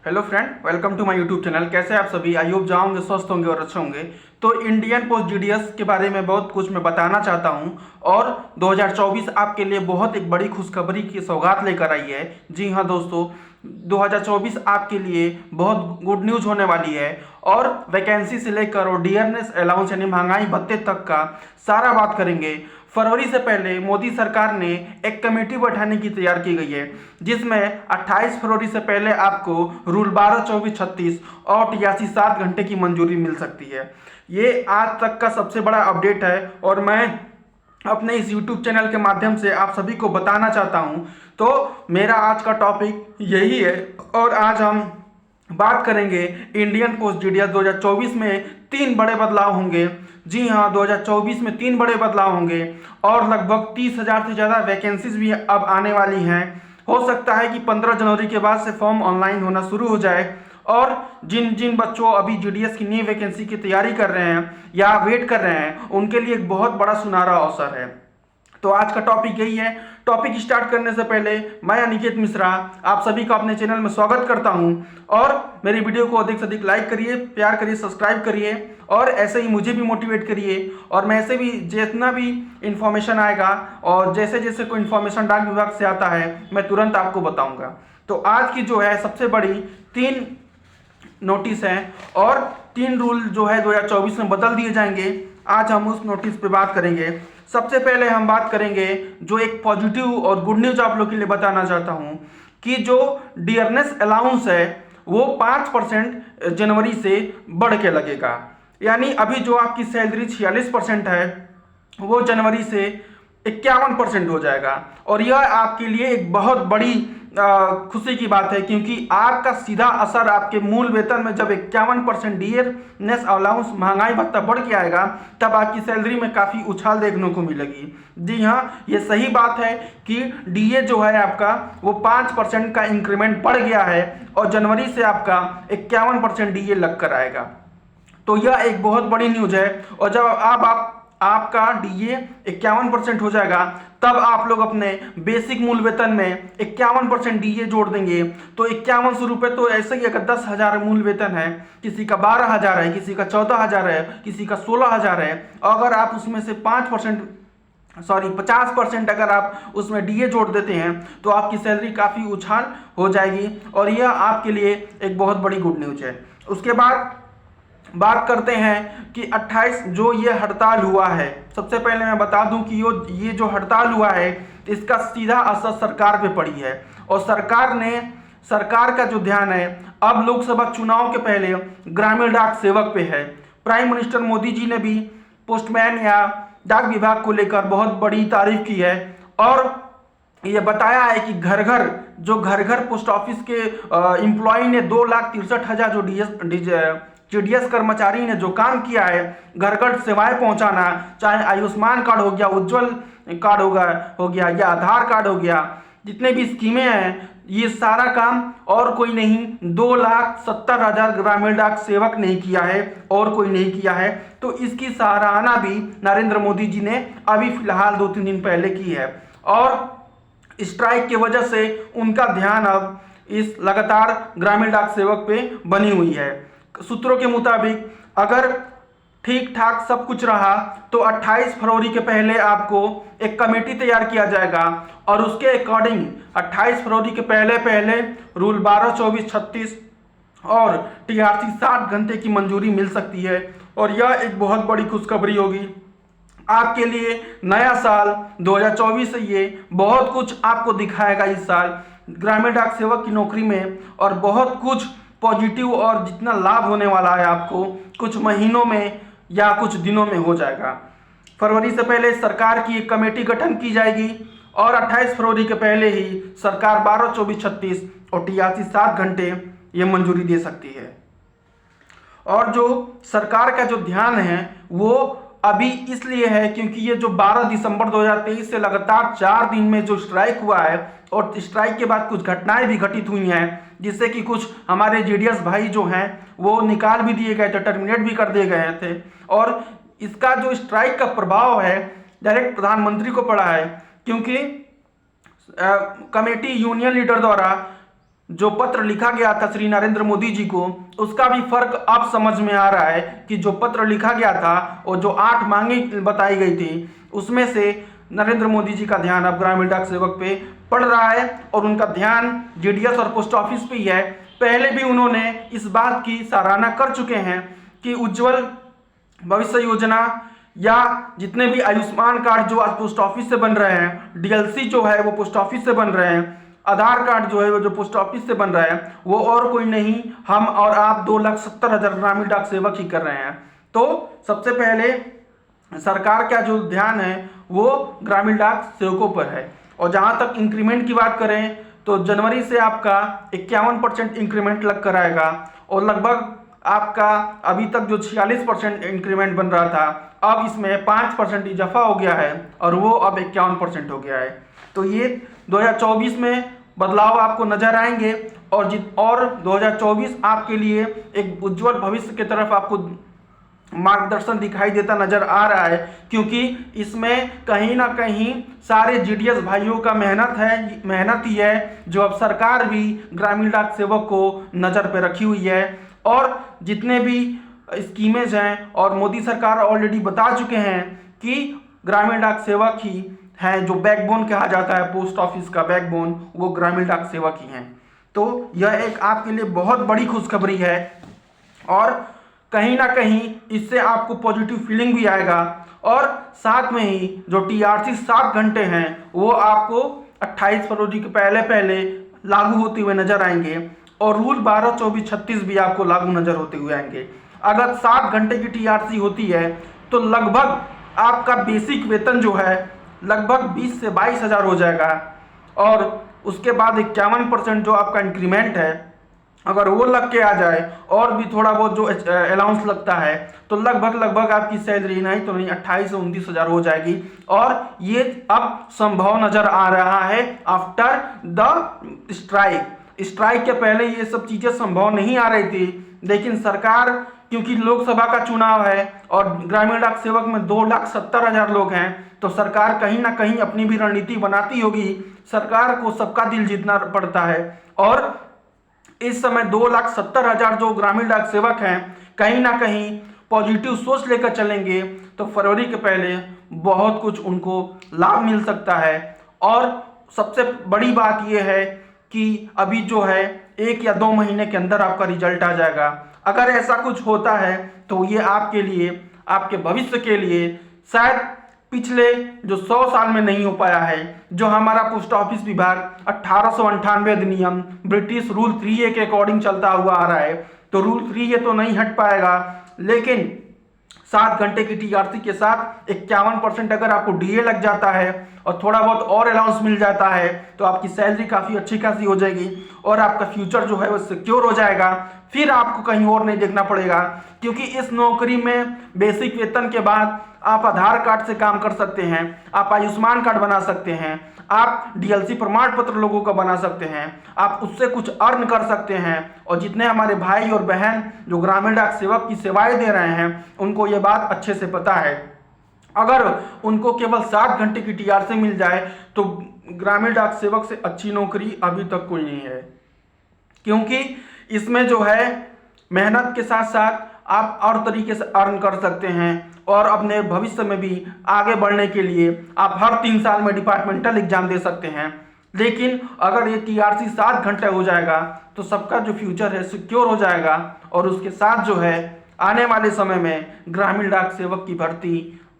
Hello friend, welcome to my YouTube channel. कैसे आप सभी? आई होप जाओगे, स्वस्थ होंगे और अच्छे होंगे। तो इंडियन पोस्ट जीडीएस के बारे में बहुत कुछ मैं बताना चाहता हूं और 2024 आपके लिए बहुत एक बड़ी खुशखबरी की सौगात लेकर आई है। जी हां दोस्तों, 2024 आपके लिए बहुत गुड न्यूज होने वाली है और वैकेंसी से लेकर और डियरनेस अलाउंस यानी महंगाई भत्ते तक का सारा बात करेंगे। फरवरी से पहले मोदी सरकार ने एक कमेटी बैठाने की तैयार की गई है, जिसमें 28 फरवरी से पहले आपको रूल 12, 24, 36 और 83 7 घंटे की मंजूरी मिल सकती है। ये आज तक का सबसे बड़ा अपडेट है और मैं अपने इस YouTube चैनल के माध्यम से आप सभी को बताना चाहता हूं। तो मेरा आज का टॉपिक यही है और आज हम बात करेंगे इंडियन पोस्ट जीडीएस 2024 में 3 बड़े बदलाव होंगे। जी हाँ, 2024 में 3 बड़े बदलाव होंगे और लगभग 30,000 से ज़्यादा वैकेंसीज भी अब आने वाली हैं। हो सकता है कि 15 जनवरी के बाद से फॉर्म ऑनलाइन होना शुरू हो जाए और जिन जिन बच्चों अभी जीडीएस की नई वैकेंसी की तैयारी कर रहे हैं या वेट कर रहे हैं, उनके लिए एक बहुत बड़ा सुनहरा अवसर है। तो आज का टॉपिक यही है। टॉपिक स्टार्ट करने से पहले मैं अनिकेत मिश्रा आप सभी का अपने चैनल में स्वागत करता हूं और मेरी वीडियो को अधिक से अधिक लाइक करिए, प्यार करिए, सब्सक्राइब करिए और ऐसे ही मुझे भी मोटिवेट करिए। और मैं ऐसे भी जितना भी इंफॉर्मेशन आएगा और जैसे जैसे कोई इंफॉर्मेशन डाक विभाग से आता है मैं तुरंत आपको बताऊंगा। तो आज की जो है सबसे बड़ी 3 नोटिस हैं और 3 रूल जो है 2024 में बदल दिए जाएंगे। आज हम उस नोटिस पे बात करेंगे। सबसे पहले हम बात करेंगे जो एक पॉजिटिव और गुड न्यूज आप लोग के लिए बताना चाहता हूं कि जो डियरनेस अलाउंस है वो 5% जनवरी से बढ़ के लगेगा। यानी अभी जो आपकी सैलरी 46% है वो जनवरी से 51% हो जाएगा और यह आपके लिए एक बहुत बड़ी खुशी की बात है, क्योंकि आपका सीधा असर आपके मूल वेतन में जब 51% डियरनेस अलाउंस महंगाई भत्ता बढ़ के आएगा तब आपकी सैलरी में काफ़ी उछाल देखने को मिलेगी। जी हाँ, ये सही बात है कि डीए जो है आपका वो 5% का इंक्रीमेंट बढ़ गया है और जनवरी से आपका 51% डीए लग कर आएगा। तो यह एक बहुत बड़ी न्यूज है और जब आप आपका डीए 51% हो जाएगा तब आप लोग अपने बेसिक मूल वेतन में 51% डीए जोड़ देंगे तो 5100 रुपये। तो ऐसे ही अगर 10,000 मूल वेतन है, किसी का 12,000 है, किसी का 14,000 है, किसी का 16,000 है, अगर आप उसमें से 50% अगर आप उसमें डीए जोड़ देते हैं तो आपकी सैलरी काफ़ी उछाल हो जाएगी और यह आपके लिए एक बहुत बड़ी गुड न्यूज है। उसके बाद बात करते हैं कि 28 जो ये हड़ताल हुआ है, सबसे पहले मैं बता दूं कि ये जो हड़ताल हुआ है इसका सीधा असर सरकार पे पड़ी है और सरकार का जो ध्यान है अब लोकसभा चुनाव के पहले ग्रामीण डाक सेवक पे है। प्राइम मिनिस्टर मोदी जी ने भी पोस्टमैन या डाक विभाग को लेकर बहुत बड़ी तारीफ की है और ये बताया है कि घर घर पोस्ट ऑफिस के एम्प्लॉय ने 2,63,000 जो जीडीएस कर्मचारी ने जो काम किया है, घर घर सेवाएं पहुंचाना, चाहे आयुष्मान कार्ड हो गया, उज्जवल कार्ड हो गया या आधार कार्ड हो गया, जितने भी स्कीमें हैं, ये सारा काम और कोई नहीं 2,70,000 ग्रामीण डाक सेवक ने किया है और कोई नहीं किया है। तो इसकी सराहना भी नरेंद्र मोदी जी ने अभी फिलहाल 2-3 दिन पहले की है और स्ट्राइक की वजह से उनका ध्यान अब इस लगातार ग्रामीण डाक सेवक पे बनी हुई है। सूत्रों के मुताबिक अगर ठीक ठाक सब कुछ रहा तो 28 फरवरी के पहले आपको एक कमेटी तैयार किया जाएगा और उसके अकॉर्डिंग 28 फरवरी के पहले रूल 12, 24, 36 और टीआरसी 60 घंटे की मंजूरी मिल सकती है और यह एक बहुत बड़ी खुशखबरी होगी आपके लिए। नया साल 2024 से ये बहुत कुछ आपको दिखाएगा इस साल ग्रामीण डाक सेवक की नौकरी में और बहुत कुछ पॉजिटिव और जितना लाभ होने वाला है आपको कुछ महीनों में या कुछ दिनों में हो जाएगा। फरवरी से पहले सरकार की एक कमेटी गठन की जाएगी और 28 फरवरी के पहले ही सरकार 12, 24, 36 और 83 7 घंटे ये मंजूरी दे सकती है। और जो सरकार का जो ध्यान है वो अभी इसलिए है क्योंकि ये जो 12 दिसंबर 2023 से लगातार 4 दिन में जो स्ट्राइक हुआ है और स्ट्राइक के बाद कुछ घटनाएं भी घटित हुई हैं, जिससे कि कुछ हमारे जीडीएस भाई जो हैं वो निकाल भी दिए गए थे, टर्मिनेट भी कर दिए गए थे और इसका जो स्ट्राइक का प्रभाव है डायरेक्ट प्रधानमंत्री को पड़ा है, क्योंकि कमेटी यूनियन लीडर द्वारा जो पत्र लिखा गया था श्री नरेंद्र मोदी जी को, उसका भी फर्क अब समझ में आ रहा है कि जो पत्र लिखा गया था और जो 8 मांगे बताई गई थी, उसमें से नरेंद्र मोदी जी का ध्यान अब ग्रामीण डाक सेवक पे पड़ रहा है और उनका ध्यान जीडीएस और पोस्ट ऑफिस पे ही है। पहले भी उन्होंने इस बात की सराहना कर चुके हैं कि उज्जवल भविष्य योजना या जितने भी आयुष्मान कार्ड जो आज पोस्ट ऑफिस से बन रहे हैं, डीएलसी जो है वो पोस्ट ऑफिस से बन रहे हैं, आधार कार्ड जो है वो जो पोस्ट ऑफिस से बन रहा है, वो और कोई नहीं, हम और आप 2,70,000 ग्रामीण डाक सेवक ही कर रहे हैं। तो सबसे पहले सरकार का जो ध्यान है वो ग्रामीण डाक सेवकों पर है। और जहां तक इंक्रीमेंट की बात करें तो जनवरी से आपका 51% इंक्रीमेंट लग कर आएगा और लगभग आपका अभी तक जो 46% इंक्रीमेंट बन रहा था, अब इसमें 5% इजाफा हो गया है और वो अब 51% हो गया है। तो ये 2024 में बदलाव आपको नजर आएंगे और 2024 आपके लिए एक उज्जवल भविष्य की तरफ आपको मार्गदर्शन दिखाई देता नजर आ रहा है, क्योंकि इसमें कहीं ना कहीं सारे जीडीएस भाइयों का मेहनत ही है जो अब सरकार भी ग्रामीण डाक सेवक को नज़र पे रखी हुई है। और जितने भी स्कीमेज हैं और मोदी सरकार ऑलरेडी बता चुके हैं कि ग्रामीण डाक सेवक ही हैं, जो बैकबोन कहा जाता है पोस्ट ऑफिस का बैकबोन, वो ग्रामीण डाक सेवक ही हैं। तो यह एक आपके लिए बहुत बड़ी खुशखबरी है और कहीं ना कहीं इससे आपको पॉजिटिव फीलिंग भी आएगा। और साथ में ही जो टीआरसी 7 घंटे हैं वो आपको 28 फरवरी के पहले लागू होते हुए नजर आएंगे और रूल 12, 24, 36 भी आपको लागू नजर होते हुए आएंगे। अगर 7 घंटे की टीआरसी होती है तो लगभग आपका बेसिक वेतन जो है लगभग 20 से 22 हज़ार हो जाएगा और उसके बाद 51% जो आपका इंक्रीमेंट है, अगर वो लग के आ जाए और भी थोड़ा बहुत जो अलाउंस लगता है तो लगभग आपकी सैलरी नहीं तो नहीं 28 से 29 हज़ार हो जाएगी। और ये अब संभव नजर आ रहा है आफ्टर द स्ट्राइक के पहले ये सब चीजें संभव नहीं आ रही थी, लेकिन सरकार, क्योंकि लोकसभा का चुनाव है और ग्रामीण डाक सेवक में 2,70,000 लोग हैं, तो सरकार कहीं ना कहीं अपनी भी रणनीति बनाती होगी। सरकार को सबका दिल जीतना पड़ता है और इस समय 2,70,000 जो ग्रामीण डाक सेवक हैं कहीं ना कहीं पॉजिटिव सोच लेकर चलेंगे तो फरवरी के पहले बहुत कुछ उनको लाभ मिल सकता है। और सबसे बड़ी बात यह है कि अभी जो है 1 या 2 महीने के अंदर आपका रिजल्ट आ जाएगा। अगर ऐसा कुछ होता है तो ये आपके लिए, आपके भविष्य के लिए शायद पिछले जो 100 साल में नहीं हो पाया है। जो हमारा पोस्ट ऑफिस विभाग 1898 अधिनियम ब्रिटिश रूल 3A के अकॉर्डिंग चलता हुआ आ रहा है, तो रूल 3A तो नहीं हट पाएगा, लेकिन 7 घंटे की टीआरसी के साथ 51% अगर आपको डीए लग जाता है और थोड़ा बहुत और अलाउंस मिल जाता है तो आपकी सैलरी काफ़ी अच्छी खासी हो जाएगी और आपका फ्यूचर जो है वो सिक्योर हो जाएगा। फिर आपको कहीं और नहीं देखना पड़ेगा, क्योंकि इस नौकरी में बेसिक वेतन के बाद आप आधार कार्ड से काम कर सकते हैं, आप आयुष्मान कार्ड बना सकते हैं, आप डीएलसी प्रमाण पत्र लोगों का बना सकते हैं, आप उससे कुछ अर्न कर सकते हैं। और जितने हमारे भाई और बहन जो ग्रामीण डाक सेवक की सेवाएं दे रहे हैं उनको ये बात अच्छे से पता है। अगर उनको केवल 7 घंटे की टीआरसी मिल जाए तो ग्रामीण डाक सेवक से अच्छी नौकरी अभी तक कोई नहीं है, क्योंकि इसमें जो है मेहनत के साथ साथ आप और तरीके से अर्न कर सकते हैं और अपने भविष्य में भी आगे बढ़ने के लिए आप हर 3 साल में डिपार्टमेंटल एग्जाम दे सकते हैं। लेकिन अगर ये टीआरसी 7 घंटे हो जाएगा तो सबका जो फ्यूचर है सिक्योर हो जाएगा और उसके साथ जो है आने वाले समय में ग्रामीण डाक सेवक की भर्ती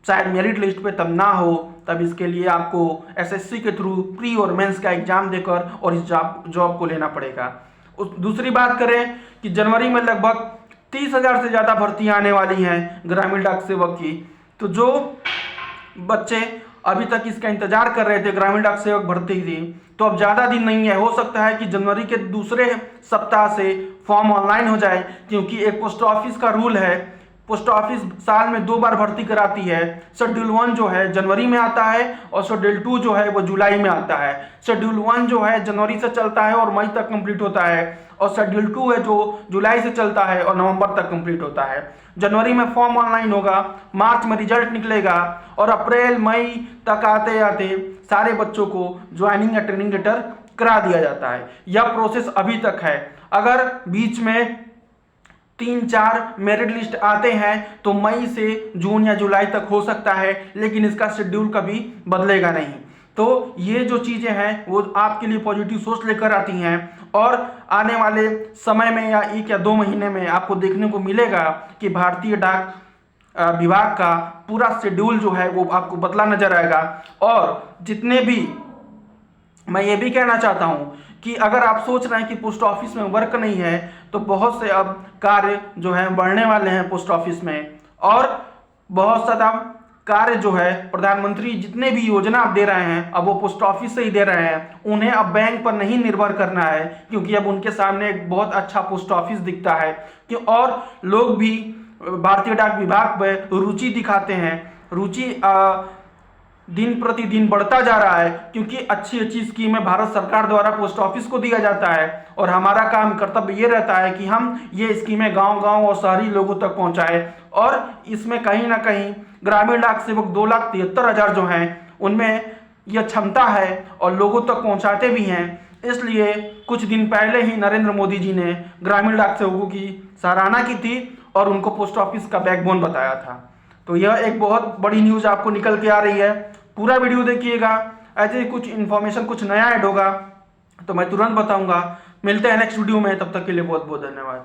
शायद मेरिट लिस्ट पे तब ना हो, तब इसके लिए आपको एसएससी के थ्रू प्री और मेंस का एग्जाम देकर और इस जॉब को लेना पड़ेगा। दूसरी बात करें कि जनवरी में लगभग 30,000 से ज़्यादा भर्तियां आने वाली हैं ग्रामीण डाक सेवक की। तो जो बच्चे अभी तक इसका इंतजार कर रहे थे ग्रामीण डाक सेवक भर्ती थी, तो अब ज़्यादा दिन नहीं है, हो सकता है कि जनवरी के दूसरे सप्ताह से फॉर्म ऑनलाइन हो जाए, क्योंकि एक पोस्ट ऑफिस का रूल है, पोस्ट ऑफिस साल में 2 बार भर्ती कराती है। शेड्यूल 1 जो है जनवरी में आता है और शेड्यूल 2 जो है वो जुलाई में आता है। शेड्यूल 1 जो है जनवरी से चलता है और मई तक कंप्लीट होता है और शेड्यूल 2 है जो जुलाई से चलता है और नवंबर तक कंप्लीट होता है। जनवरी में फॉर्म ऑनलाइन होगा, मार्च में रिजल्ट निकलेगा और अप्रैल मई तक आते आते सारे बच्चों को ज्वाइनिंग या ट्रेनिंग लेटर करा दिया जाता है। यह प्रोसेस अभी तक है। अगर बीच में 3-4 मेरिट लिस्ट आते हैं तो मई से जून या जुलाई तक हो सकता है, लेकिन इसका शेड्यूल कभी बदलेगा नहीं। तो ये जो चीज़ें हैं वो आपके लिए पॉजिटिव सोच लेकर आती हैं, और आने वाले समय में या 1 या 2 महीने में आपको देखने को मिलेगा कि भारतीय डाक विभाग का पूरा शेड्यूल जो है वो आपको बदला नजर आएगा। और जितने भी, मैं ये भी कहना चाहता हूँ कि अगर आप सोच रहे हैं कि पोस्ट ऑफिस में वर्क नहीं है, तो बहुत से अब कार्य जो है बढ़ने वाले हैं पोस्ट ऑफिस में, और बहुत ज़्यादा कार्य जो है प्रधानमंत्री जितने भी योजना आप दे रहे हैं अब वो पोस्ट ऑफिस से ही दे रहे हैं। उन्हें अब बैंक पर नहीं निर्भर करना है, क्योंकि अब उनके सामने एक बहुत अच्छा पोस्ट ऑफिस दिखता है कि, और लोग भी भारतीय डाक विभाग में रुचि दिखाते हैं। रुचि दिन प्रतिदिन बढ़ता जा रहा है, क्योंकि अच्छी अच्छी स्कीमें भारत सरकार द्वारा पोस्ट ऑफिस को दिया जाता है, और हमारा काम कर्तव्य ये रहता है कि हम ये स्कीमें गांव-गांव और शहरी लोगों तक पहुंचाएं। और इसमें कहीं ना कहीं ग्रामीण डाक सेवक 2,73,000 जो हैं उनमें यह क्षमता है और लोगों तक पहुंचाते भी हैं। इसलिए कुछ दिन पहले ही नरेंद्र मोदी जी ने ग्रामीण डाक सेवकों की सराहना की थी और उनको पोस्ट ऑफिस का बैकबोन बताया था। तो यह एक बहुत बड़ी न्यूज़ आपको निकल के आ रही है। पूरा वीडियो देखिएगा, ऐसे ही कुछ इन्फॉर्मेशन, कुछ नया ऐड होगा तो मैं तुरंत बताऊंगा। मिलते हैं नेक्स्ट वीडियो में, तब तक के लिए बहुत बहुत धन्यवाद।